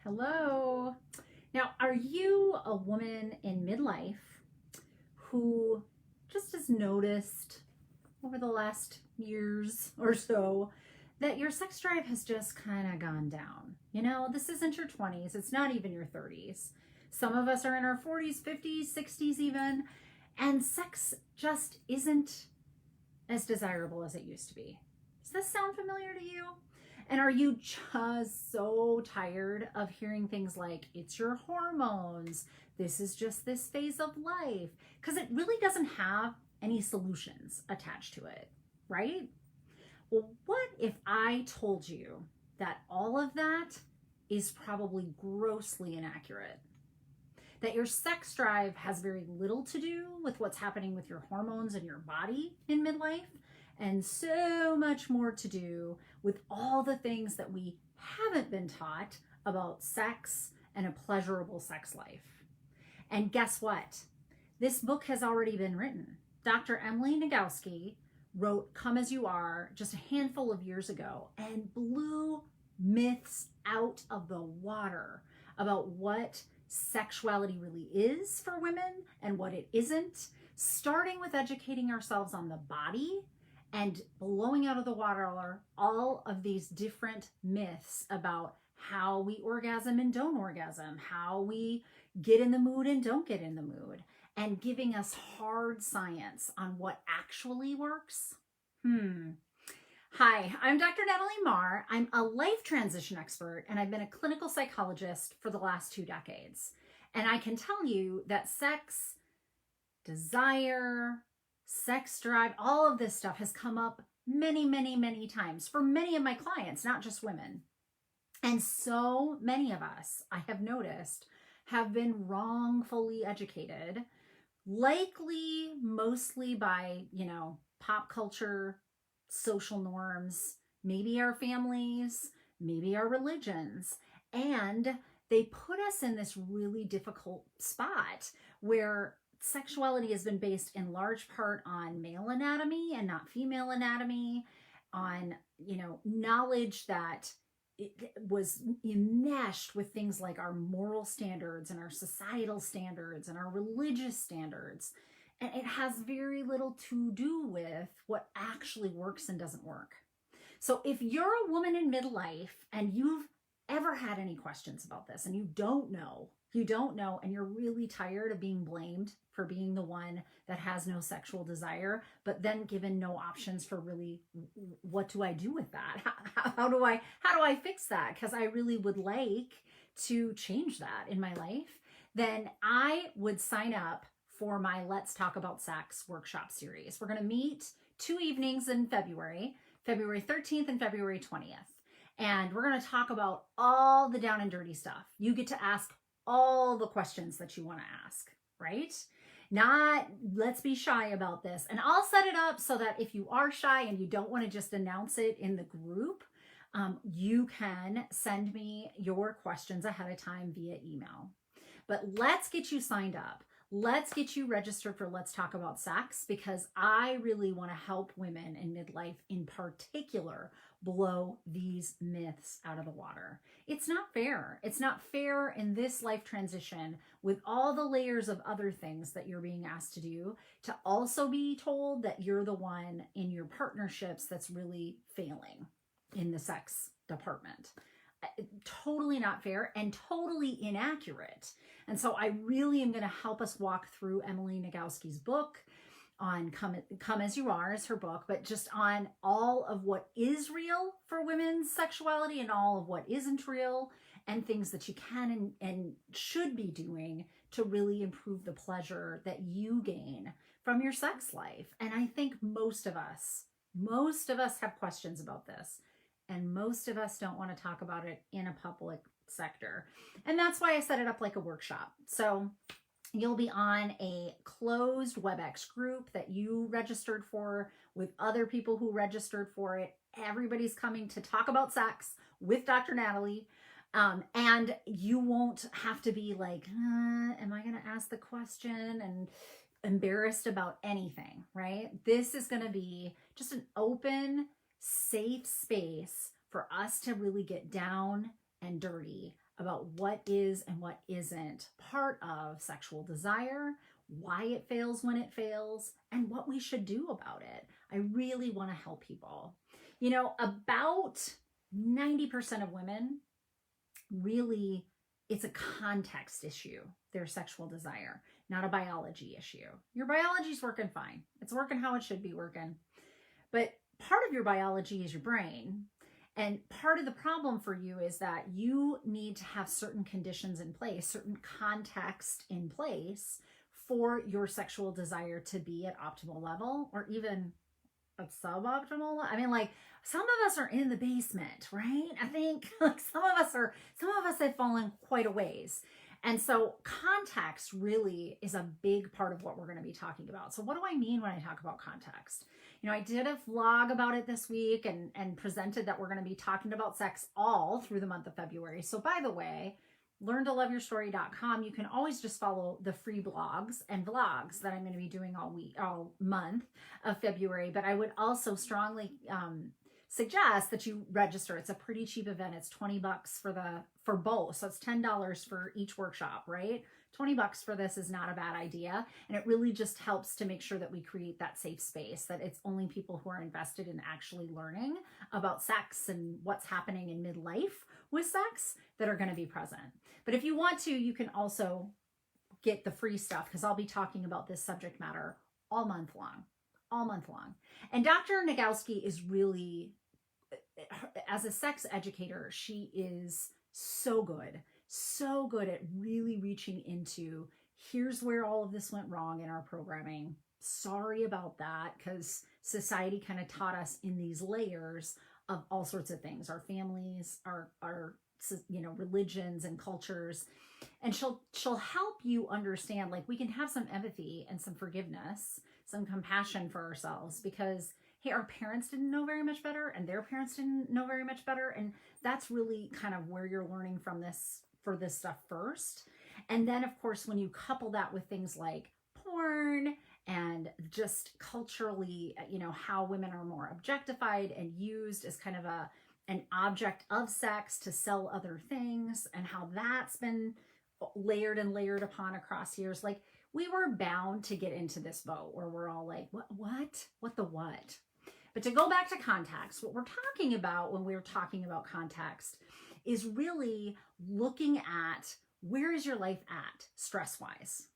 Hello. Now, are you a woman in midlife who just has noticed over the last years or so that your sex drive has just kind of gone down? This isn't your 20s, it's not even your 30s. Some of us are in our 40s, 50s, 60s even, and sex just isn't as desirable as it used to be. Does this sound familiar to you? And are you just so tired of hearing things like, it's your hormones, this is just this phase of life? Because it really doesn't have any solutions attached to it, right? Well, what if I told you that all of that is probably grossly inaccurate? That your sex drive has very little to do with what's happening with your hormones and your body in midlife, and so much more to do with all the things that we haven't been taught about sex and a pleasurable sex life. And guess what? This book has already been written. Dr. Emily Nagoski wrote Come As You Are just a handful of years ago and blew myths out of the water about what sexuality really is for women and what it isn't, starting with educating ourselves on the body and blowing out of the water all of these different myths about how we orgasm and don't orgasm, how we get in the mood and don't get in the mood, and giving us hard science on what actually works. Hi, I'm Dr. Natalie Marr. I'm a life transition expert, and I've been a clinical psychologist for the last 2 decades. And I can tell you that sex, desire, sex drive, all of this stuff has come up many, many, many times for many of my clients, not just women. And so many of us, I have noticed, have been wrongfully educated, likely mostly by, pop culture, social norms, maybe our families, maybe our religions. And they put us in this really difficult spot where sexuality has been based in large part on male anatomy and not female anatomy, on, knowledge that it was enmeshed with things like our moral standards and our societal standards and our religious standards. And it has very little to do with what actually works and doesn't work. So if you're a woman in midlife and you've ever had any questions about this and you don't know, and you're really tired of being blamed for being the one that has no sexual desire, but then given no options for really, what do I do with that? How do I fix that? Because I really would like to change that in my life. Then I would sign up for my Let's Talk About Sex workshop series. We're going to meet 2 evenings in February 13th and February 20th. And we're going to talk about all the down and dirty stuff. You get to ask all the questions that you want to ask, right? Not let's be shy about this. And I'll set it up so that if you are shy and you don't want to just announce it in the group, you can send me your questions ahead of time via email. But let's get you signed up. Let's get you registered for Let's Talk About Sex, because I really want to help women in midlife in particular blow these myths out of the water. It's not fair. It's not fair in this life transition with all the layers of other things that you're being asked to do to also be told that you're the one in your partnerships that's really failing in the sex department. Totally not fair and totally inaccurate. And so I really am going to help us walk through Emily Nagoski's book on Come As You Are is her book, but just on all of what is real for women's sexuality and all of what isn't real, and things that you can and should be doing to really improve the pleasure that you gain from your sex life. And I think most of us have questions about this. And most of us don't want to talk about it in a public sector. And that's why I set it up like a workshop. So you'll be on a closed WebEx group that you registered for with other people who registered for it. Everybody's coming to talk about sex with Dr. Natalie. And you won't have to be like, am I going to ask the question and embarrassed about anything, right? This is going to be just an open, safe space for us to really get down and dirty about what is and what isn't part of sexual desire, why it fails when it fails, and what we should do about it. I really want to help people. You know, about 90% of women really, it's a context issue, their sexual desire, not a biology issue. Your biology's working fine. It's working how it should be working. But part of your biology is your brain. And part of the problem for you is that you need to have certain conditions in place, certain context in place for your sexual desire to be at optimal level, or even at suboptimal. I mean, like, some of us are in the basement, right? I think like some of us have fallen quite a ways. And so context really is a big part of what we're going to be talking about. So what do I mean when I talk about context? You know, I did a vlog about it this week and presented that we're going to be talking about sex all through the month of February. So by the way, learntoloveyourstory.com, you can always just follow the free blogs and vlogs that I'm going to be doing all month of February. But I would also strongly suggest that you register. It's a pretty cheap event. It's $20 for both. So it's $10 for each workshop, right? $20 for this is not a bad idea. And it really just helps to make sure that we create that safe space, that it's only people who are invested in actually learning about sex and what's happening in midlife with sex that are going to be present. But if you want to, you can also get the free stuff, because I'll be talking about this subject matter all month long. And Dr. Nagowski is really, as a sex educator, she is so good at really reaching into, here's where all of this went wrong in our programming. Sorry about that, because society kind of taught us in these layers of all sorts of things, our families, our religions and cultures. And she'll help you understand, like, we can have some empathy and some forgiveness, some compassion for ourselves, because hey, our parents didn't know very much better, and their parents didn't know very much better. And that's really kind of where you're learning from this, for this stuff first. And then of course, when you couple that with things like porn and just culturally, you know, how women are more objectified and used as kind of an object of sex to sell other things, and how that's been layered and layered upon across years, like, we were bound to get into this boat where we're all like, what the what? But to go back to context, what we're talking about when we're talking about context is really looking at, where is your life at stress-wise?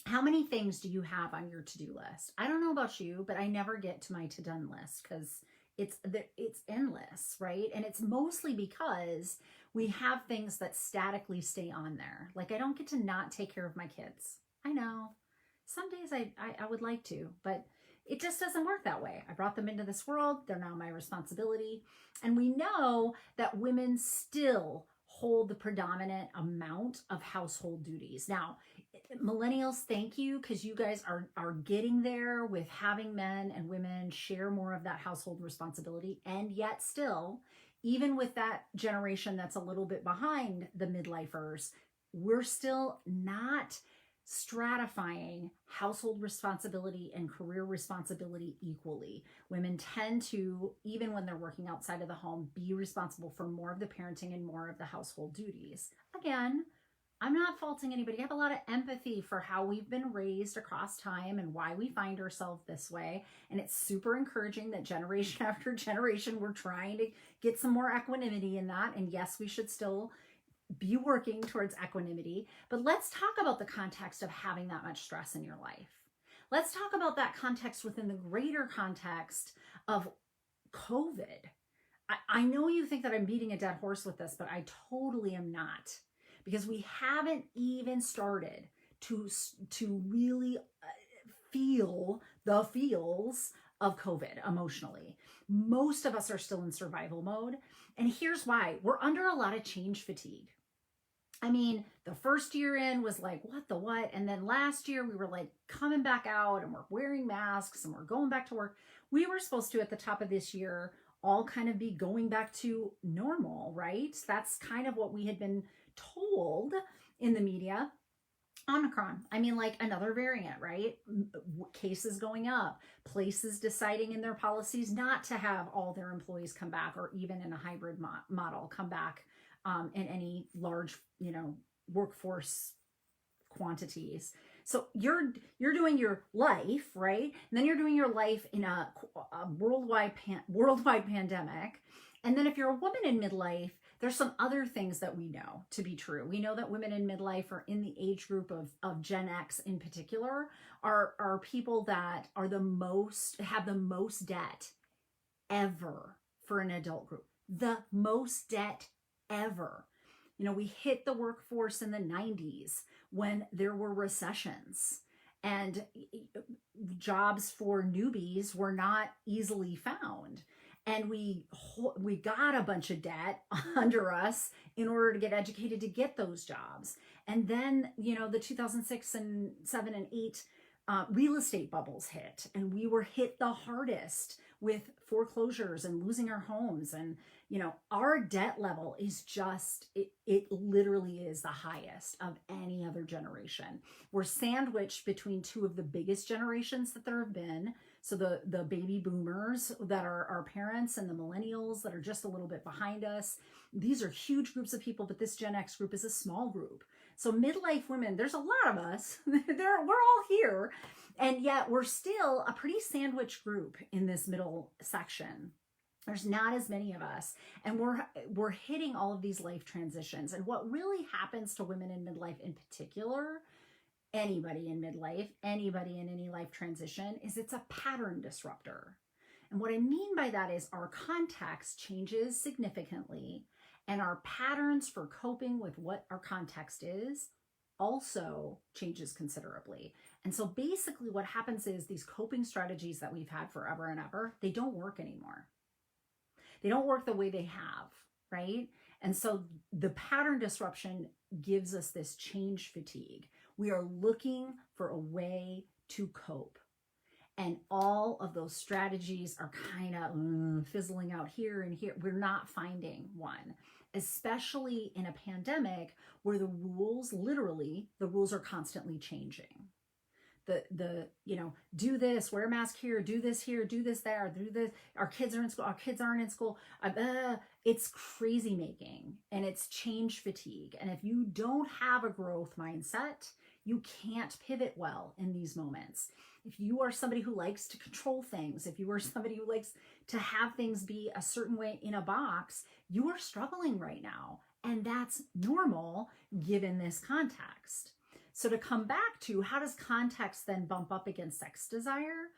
How many things do you have on your to-do list? I don't know about you, but I never get to my to-done list because it's endless, right? And it's mostly because we have things that statically stay on there. Like, I don't get to not take care of my kids. I know some days I would like to, but it just doesn't work that way. I brought them into this world. They're now my responsibility. And we know that women still hold the predominant amount of household duties. Now, millennials, thank you, because you guys are getting there with having men and women share more of that household responsibility. And yet still, even with that generation that's a little bit behind the midlifers, we're still not stratifying household responsibility and career responsibility equally. Women tend to, even when they're working outside of the home, be responsible for more of the parenting and more of the household duties. Again, I'm not faulting anybody. I have a lot of empathy for how we've been raised across time and why we find ourselves this way. And it's super encouraging that generation after generation, we're trying to get some more equanimity in that. And yes, we should still be working towards equanimity. But let's talk about the context of having that much stress in your life. Let's talk about that context within the greater context of COVID. I know you think that I'm beating a dead horse with this, but I totally am not, because we haven't even started to really feel the feels of COVID emotionally. Most of us are still in survival mode. And here's why. We're under a lot of change fatigue. I mean, the first year in was like, what the what? And then last year we were like coming back out and we're wearing masks and we're going back to work. We were supposed to, at the top of this year, all kind of be going back to normal, right? That's kind of what we had been told in the media. Omicron, I mean, like another variant, right? Cases going up, places deciding in their policies not to have all their employees come back, or even in a hybrid model come back in any large, workforce quantities. So you're doing your life, right? And then you're doing your life in a worldwide pandemic. And then if you're a woman in midlife, there's some other things that we know to be true. We know that women in midlife, or in the age group of Gen X in particular, are people that have the most debt ever for an adult group. The most debt ever. We hit the workforce in the 90s when there were recessions, and jobs for newbies were not easily found. And we got a bunch of debt under us in order to get educated to get those jobs. And then, the 2006 and 7 and 8 real estate bubbles hit, and we were hit the hardest with foreclosures and losing our homes. And, our debt level is just, it literally is the highest of any other generation. We're sandwiched between two of the biggest generations that there have been. So the baby boomers that are our parents, and the millennials that are just a little bit behind us. These are huge groups of people, but this Gen X group is a small group. So midlife women, there's a lot of us. We're all here. And yet we're still a pretty sandwiched group in this middle section. There's not as many of us. And we're hitting all of these life transitions. And what really happens to women in midlife in particular, anybody in midlife, anybody in any life transition, is it's a pattern disruptor. And what I mean by that is our context changes significantly, and our patterns for coping with what our context is also changes considerably. And so basically what happens is these coping strategies that we've had forever and ever, they don't work anymore. They don't work the way they have, right? And so the pattern disruption gives us this change fatigue. We are looking for a way to cope. And all of those strategies are kind of fizzling out here and here. We're not finding one, especially in a pandemic where the rules are constantly changing. Do this, wear a mask here, do this there, do this. Our kids are in school, our kids aren't in school. It's crazy making, and it's change fatigue. And if you don't have a growth mindset, you can't pivot well in these moments. If you are somebody who likes to control things, if you are somebody who likes to have things be a certain way in a box, you are struggling right now. And that's normal given this context. So to come back to, how does context then bump up against sex desire?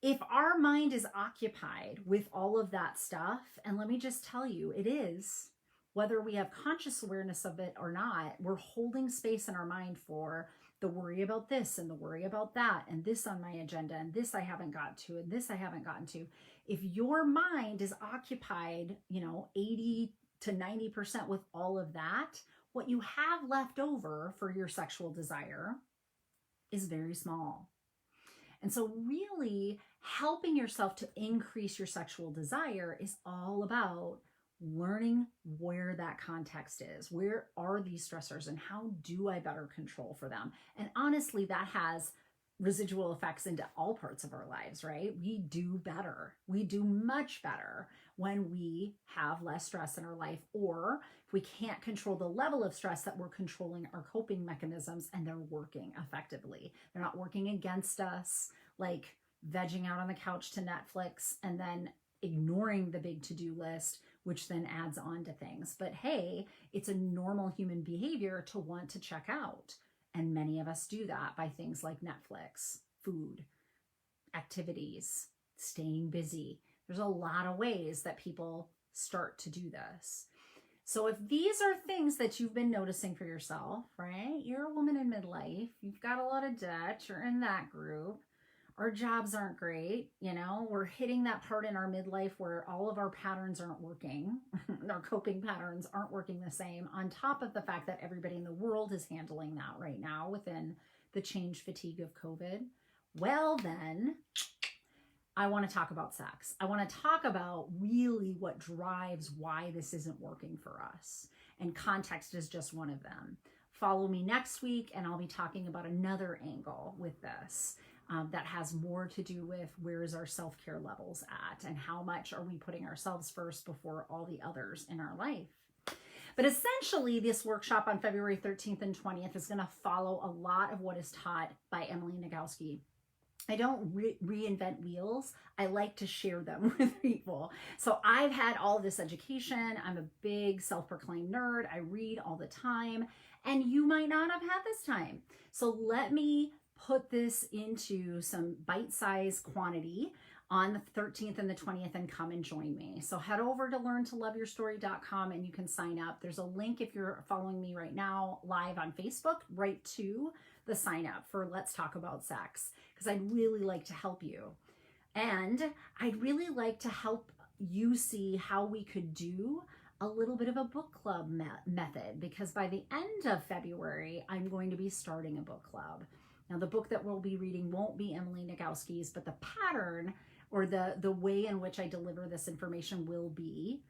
If our mind is occupied with all of that stuff, and let me just tell you, it is, whether we have conscious awareness of it or not, we're holding space in our mind for the worry about this and the worry about that, and this on my agenda, and this I haven't got to, and this I haven't gotten to. If your mind is occupied, 80 to 90% with all of that, what you have left over for your sexual desire is very small. And so really helping yourself to increase your sexual desire is all about learning where that context is. Where are these stressors, and how do I better control for them? And honestly, that has residual effects into all parts of our lives, right? We do better. We do much better when we have less stress in our life, or if we can't control the level of stress, that we're controlling our coping mechanisms and they're working effectively. They're not working against us, like vegging out on the couch to Netflix and then ignoring the big to-do list, which then adds on to things. But hey, it's a normal human behavior to want to check out. And many of us do that by things like Netflix, food, activities, staying busy. There's a lot of ways that people start to do this. So if these are things that you've been noticing for yourself, right? You're a woman in midlife, you've got a lot of debt, you're in that group. Our jobs aren't great, we're hitting that part in our midlife where all of our patterns aren't working. Our coping patterns aren't working the same, on top of the fact that everybody in the world is handling that right now within the change fatigue of COVID. Well, then I want to talk about sex. I want to talk about really what drives why this isn't working for us. And context is just one of them. Follow me next week, and I'll be talking about another angle with this. that has more to do with where is our self-care levels at and how much are we putting ourselves first before all the others in our life. But essentially, this workshop on February 13th and 20th is going to follow a lot of what is taught by Emily Nagoski. I don't reinvent wheels. I like to share them with people. So I've had all this education. I'm a big self-proclaimed nerd. I read all the time, and you might not have had this time. So let me put this into some bite-sized quantity on the 13th and the 20th and come and join me. So head over to learntoloveyourstory.com and you can sign up. There's a link if you're following me right now live on Facebook, right to the sign up for Let's Talk About Sex, because I'd really like to help you. And I'd really like to help you see how we could do a little bit of a book club method, because by the end of February, I'm going to be starting a book club. Now, the book that we'll be reading won't be Emily Nagoski's, but the pattern or the way in which I deliver this information will be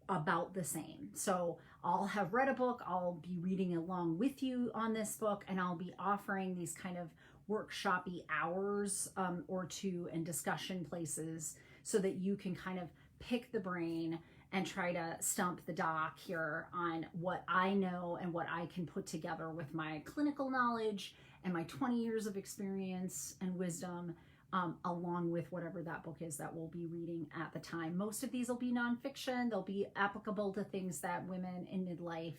about the same. So I'll have read a book, I'll be reading along with you on this book, and I'll be offering these kind of workshop-y hours or two and discussion places so that you can kind of pick the brain and try to stump the doc here on what I know and what I can put together with my clinical knowledge and my 20 years of experience and wisdom, along with whatever that book is that we'll be reading at the time. Most of these will be nonfiction. They'll be applicable to things that women in midlife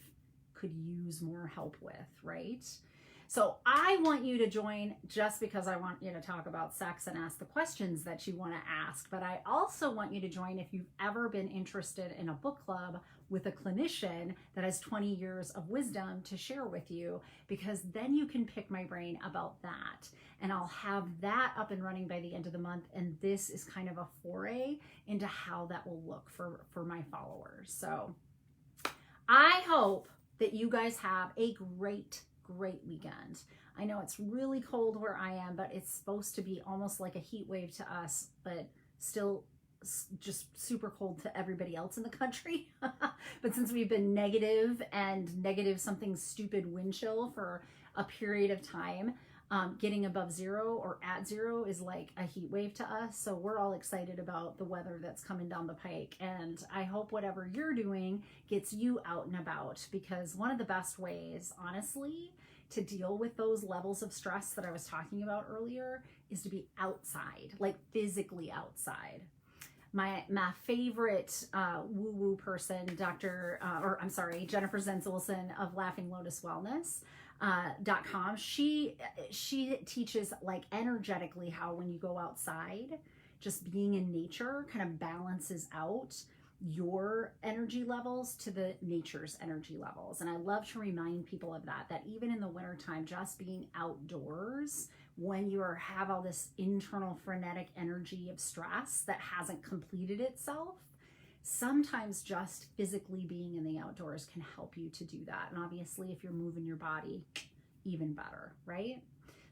could use more help with, right? So I want you to join just because I want you to talk about sex and ask the questions that you want to ask. But I also want you to join if you've ever been interested in a book club with a clinician that has 20 years of wisdom to share with you, because then you can pick my brain about that. And I'll have that up and running by the end of the month. And this is kind of a foray into how that will look for my followers. So I hope that you guys have a great weekend. I know it's really cold where I am, but it's supposed to be almost like a heat wave to us, but still just super cold to everybody else in the country. But since we've been negative something stupid wind chill for a period of time, getting above zero or at zero is like a heat wave to us. So we're all excited about the weather that's coming down the pike. And I hope whatever you're doing gets you out and about, because one of the best ways, honestly, to deal with those levels of stress that I was talking about earlier is to be outside, like physically outside. My favorite woo-woo person, Jennifer Zenz-Olson of Laughing Lotus Wellness, .com. She teaches like energetically how when you go outside, just being in nature kind of balances out your energy levels to the nature's energy levels. And I love to remind people of that even in the wintertime, just being outdoors when you have all this internal frenetic energy of stress that hasn't completed itself, sometimes just physically being in the outdoors can help you to do that. And obviously, if you're moving your body, even better, right?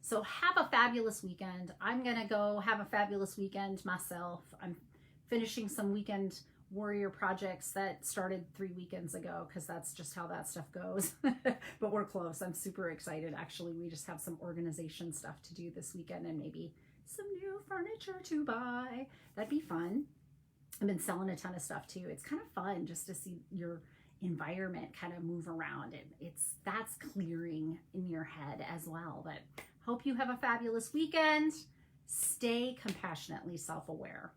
So have a fabulous weekend. I'm going to go have a fabulous weekend myself. I'm finishing some weekend warrior projects that started 3 weekends ago, because that's just how that stuff goes. But we're close. I'm super excited. Actually, we just have some organization stuff to do this weekend and maybe some new furniture to buy. That'd be fun. I've been selling a ton of stuff too. It's kind of fun just to see your environment kind of move around, and that's clearing in your head as well. But hope you have a fabulous weekend. Stay compassionately self-aware,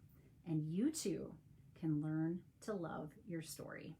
and you too can learn to love your story.